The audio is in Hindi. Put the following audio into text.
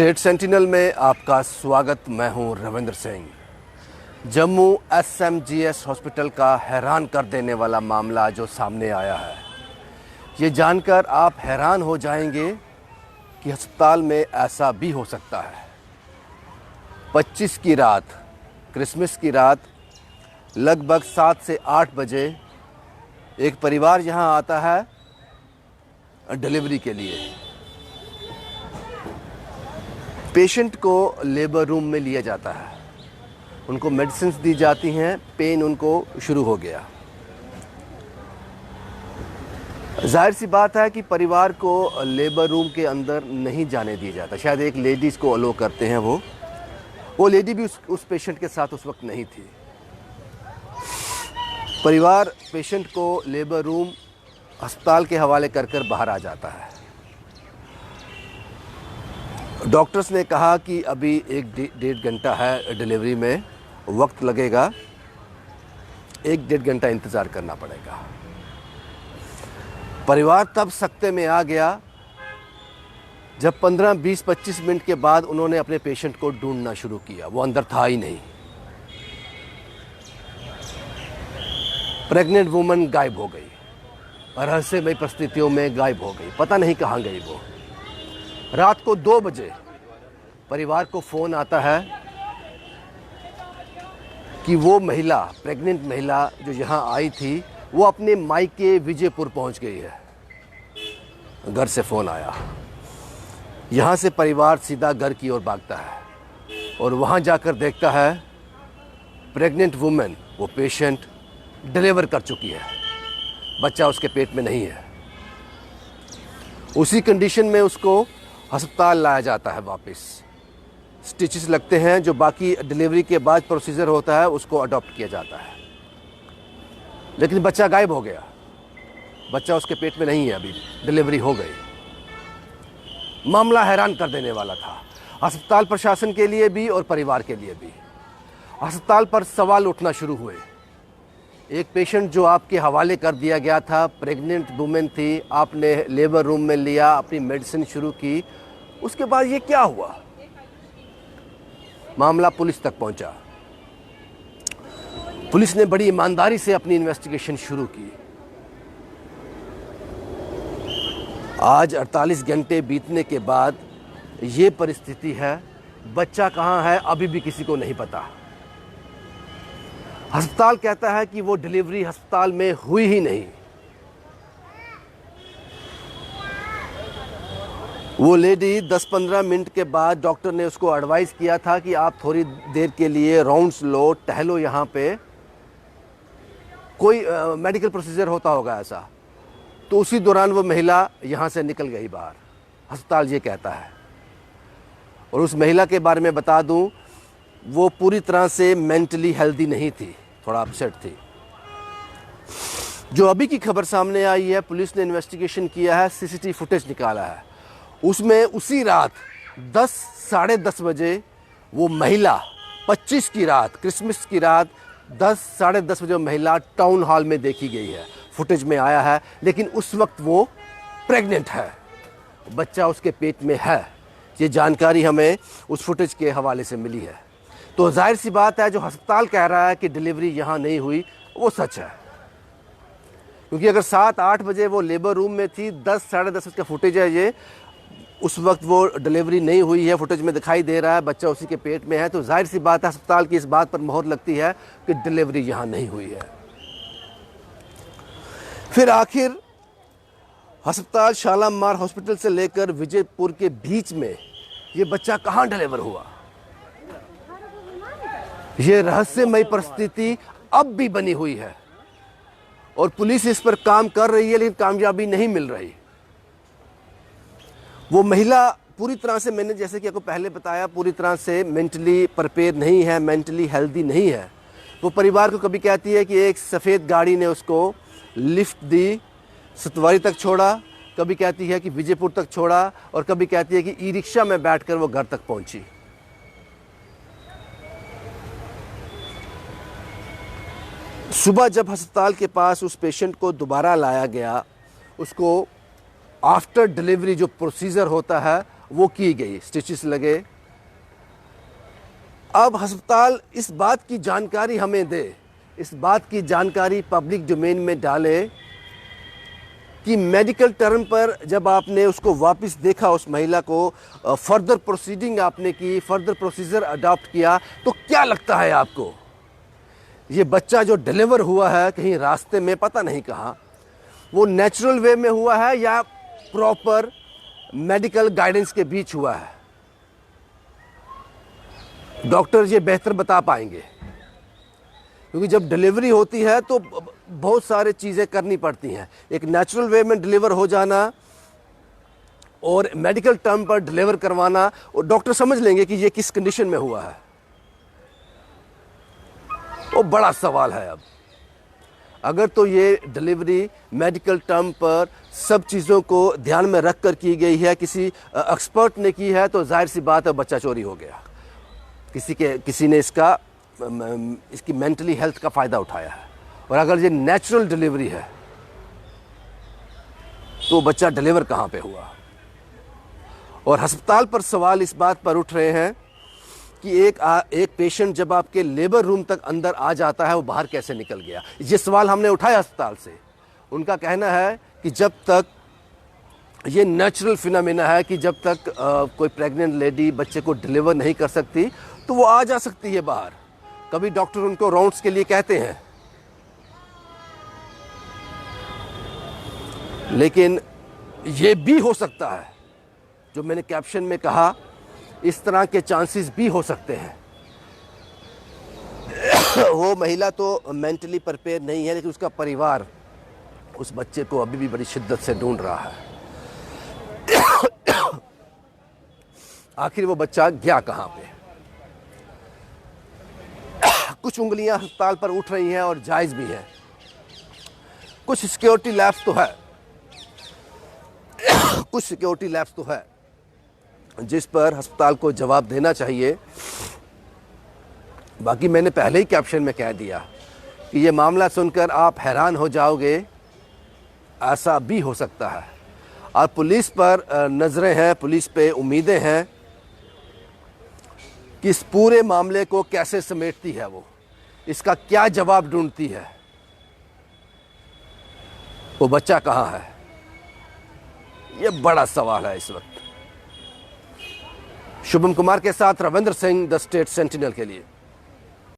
स्टेट सेंटिनल में आपका स्वागत। मैं हूं रविंद्र सिंह। जम्मू SMGS हॉस्पिटल का हैरान कर देने वाला मामला जो सामने आया है, ये जानकर आप हैरान हो जाएंगे कि अस्पताल में ऐसा भी हो सकता है। 25 की रात, क्रिसमस की रात, लगभग 7 से 8 बजे एक परिवार यहाँ आता है डिलीवरी के लिए। पेशेंट को लेबर रूम में लिया जाता है, उनको मेडिसिन्स दी जाती हैं, पेन उनको शुरू हो गया। जाहिर सी बात है कि परिवार को लेबर रूम के अंदर नहीं जाने दिया जाता। शायद एक लेडीज़ को अलो करते हैं, वो लेडी भी उस पेशेंट के साथ उस वक्त नहीं थी। परिवार पेशेंट को लेबर रूम अस्पताल के हवाले कर बाहर आ जाता है। डॉक्टर्स ने कहा कि अभी 1-1.5 घंटा है डिलीवरी में, वक्त लगेगा, 1-1.5 घंटा इंतज़ार करना पड़ेगा। परिवार तब सख्ते में आ गया जब 15, 20, 25 मिनट के बाद उन्होंने अपने पेशेंट को ढूंढना शुरू किया। वो अंदर था ही नहीं। प्रेग्नेंट वुमन गायब हो गई, रहस्यमय परिस्थितियों में गायब हो गई, पता नहीं कहाँ गई वो। रात को 2 बजे परिवार को फ़ोन आता है कि वो महिला, प्रेग्नेंट महिला जो यहाँ आई थी, वो अपने मायके विजयपुर पहुँच गई है। घर से फ़ोन आया। यहाँ से परिवार सीधा घर की ओर भागता है और वहाँ जाकर देखता है प्रेग्नेंट वुमेन, वो पेशेंट डिलीवर कर चुकी है, बच्चा उसके पेट में नहीं है। उसी कंडीशन में उसको अस्पताल लाया जाता है वापस। स्टिचेस लगते हैं, जो बाकी डिलीवरी के बाद प्रोसीजर होता है उसको अडॉप्ट किया जाता है। लेकिन बच्चा गायब हो गया, बच्चा उसके पेट में नहीं है, अभी डिलीवरी हो गई। मामला हैरान कर देने वाला था, अस्पताल प्रशासन के लिए भी और परिवार के लिए भी। अस्पताल पर सवाल उठना शुरू हुए। एक पेशेंट जो आपके हवाले कर दिया गया था, प्रेग्नेंट वुमेन थी, आपने लेबर रूम में लिया, अपनी मेडिसिन शुरू की, उसके बाद ये क्या हुआ? मामला पुलिस तक पहुंचा। पुलिस ने बड़ी ईमानदारी से अपनी इन्वेस्टिगेशन शुरू की। आज 48 घंटे बीतने के बाद ये परिस्थिति है। बच्चा कहाँ है अभी भी किसी को नहीं पता। अस्पताल कहता है कि वो डिलीवरी अस्पताल में हुई ही नहीं। वो लेडी 10-15 मिनट के बाद डॉक्टर ने उसको एडवाइस किया था कि आप थोड़ी देर के लिए राउंड्स लो, टहलो, यहाँ पे कोई मेडिकल प्रोसीजर होता होगा ऐसा। तो उसी दौरान वो महिला यहाँ से निकल गई बाहर, अस्पताल ये कहता है। और उस महिला के बारे में बता दूं, वो पूरी तरह से मेंटली हेल्दी नहीं थी, थोड़ा अपसेट थी। जो अभी की खबर सामने आई है, पुलिस ने इन्वेस्टिगेशन किया है, CCTV फुटेज निकाला है। उसमें उसी रात 10, साढ़े 10 बजे वो महिला, 25 की रात, क्रिसमस की रात, 10, साढ़े 10 बजे महिला टाउन हॉल में देखी गई है, फुटेज में आया है। लेकिन उस वक्त वो प्रेग्नेंट है, बच्चा उसके पेट में है। ये जानकारी हमें उस फुटेज के हवाले से मिली है। तो जाहिर सी बात है, जो अस्पताल कह रहा है कि डिलीवरी यहाँ नहीं हुई, वो सच है। क्योंकि अगर 7-8 बजे वो लेबर रूम में थी, 10, साढ़े 10 का फुटेज है ये, उस वक्त वो डिलीवरी नहीं हुई है, फुटेज में दिखाई दे रहा है, बच्चा उसी के पेट में है, तो जाहिर सी बात है अस्पताल की इस बात पर मोहर लगती है कि डिलीवरी यहाँ नहीं हुई है। फिर आखिर अस्पताल शालामार हॉस्पिटल से लेकर विजयपुर के बीच में ये बच्चा कहाँ डिलीवर हुआ? ये रहस्यमय परिस्थिति अब भी बनी हुई है और पुलिस इस पर काम कर रही है, लेकिन कामयाबी नहीं मिल रही। वो महिला पूरी तरह से, मैंने जैसे कि आपको पहले बताया, पूरी तरह से मेंटली प्रिपेयर नहीं है, मेंटली हेल्दी नहीं है। वो परिवार को कभी कहती है कि एक सफ़ेद गाड़ी ने उसको लिफ्ट दी, सतवारी तक छोड़ा, कभी कहती है कि विजयपुर तक छोड़ा, और कभी कहती है कि ई-रिक्शा में बैठकर वो घर तक पहुंची। सुबह जब अस्पताल के पास उस पेशेंट को दोबारा लाया गया, उसको आफ्टर डिलीवरी जो प्रोसीजर होता है वो की गई, स्टिचेस लगे। अब अस्पताल इस बात की जानकारी हमें दे, इस बात की जानकारी पब्लिक डोमेन में डाले कि मेडिकल टर्म पर जब आपने उसको वापस देखा, उस महिला को फर्दर प्रोसीडिंग आपने की, फर्दर प्रोसीजर अडॉप्ट किया, तो क्या लगता है आपको ये बच्चा जो डिलीवर हुआ है कहीं रास्ते में पता नहीं कहाँ, वो नेचुरल वे में हुआ है या प्रॉपर मेडिकल गाइडेंस के बीच हुआ है? डॉक्टर ये बेहतर बता पाएंगे, क्योंकि जब डिलीवरी होती है तो बहुत सारी चीज़ें करनी पड़ती हैं। एक नेचुरल वे में डिलीवर हो जाना और मेडिकल टर्म पर डिलीवर करवाना, और डॉक्टर समझ लेंगे कि ये किस कंडीशन में हुआ है। वो बड़ा सवाल है। अब अगर तो ये डिलीवरी मेडिकल टर्म पर सब चीज़ों को ध्यान में रख कर की गई है, किसी एक्सपर्ट ने की है, तो जाहिर सी बात है बच्चा चोरी हो गया। किसी ने इसकी मेंटली हेल्थ का फ़ायदा उठाया है। और अगर ये नेचुरल डिलीवरी है तो बच्चा डिलीवर कहाँ पे हुआ? और अस्पताल पर सवाल इस बात पर उठ रहे हैं कि एक पेशेंट जब आपके लेबर रूम तक अंदर आ जाता है, वो बाहर कैसे निकल गया? ये सवाल हमने उठाया अस्पताल से। उनका कहना है कि जब तक ये नेचुरल फिनोमेना है कि जब तक कोई प्रेग्नेंट लेडी बच्चे को डिलीवर नहीं कर सकती तो वो आ जा सकती है बाहर। कभी डॉक्टर उनको राउंड्स के लिए कहते हैं, लेकिन ये भी हो सकता है, जो मैंने कैप्शन में कहा, इस तरह के चांसेस भी हो सकते हैं। वो महिला तो मेंटली प्रिपेयर नहीं है, लेकिन उसका परिवार उस बच्चे को अभी भी बड़ी शिद्दत से ढूंढ रहा है। आखिर वो बच्चा गया कहाँ पे? कुछ उंगलियां अस्पताल पर उठ रही हैं और जायज़ भी हैं। कुछ सिक्योरिटी लैब्स तो है, कुछ सिक्योरिटी लैब्स तो है जिस पर अस्पताल को जवाब देना चाहिए। बाकी मैंने पहले ही कैप्शन में कह दिया कि ये मामला सुनकर आप हैरान हो जाओगे, ऐसा भी हो सकता है। और पुलिस पर नज़रें हैं, पुलिस पे उम्मीदें हैं कि इस पूरे मामले को कैसे समेटती है, वो इसका क्या जवाब ढूंढती है। वो बच्चा कहाँ है, ये बड़ा सवाल है इस वक्त। शुभम कुमार के साथ Ravindra Singh, the state sentinel के लिए।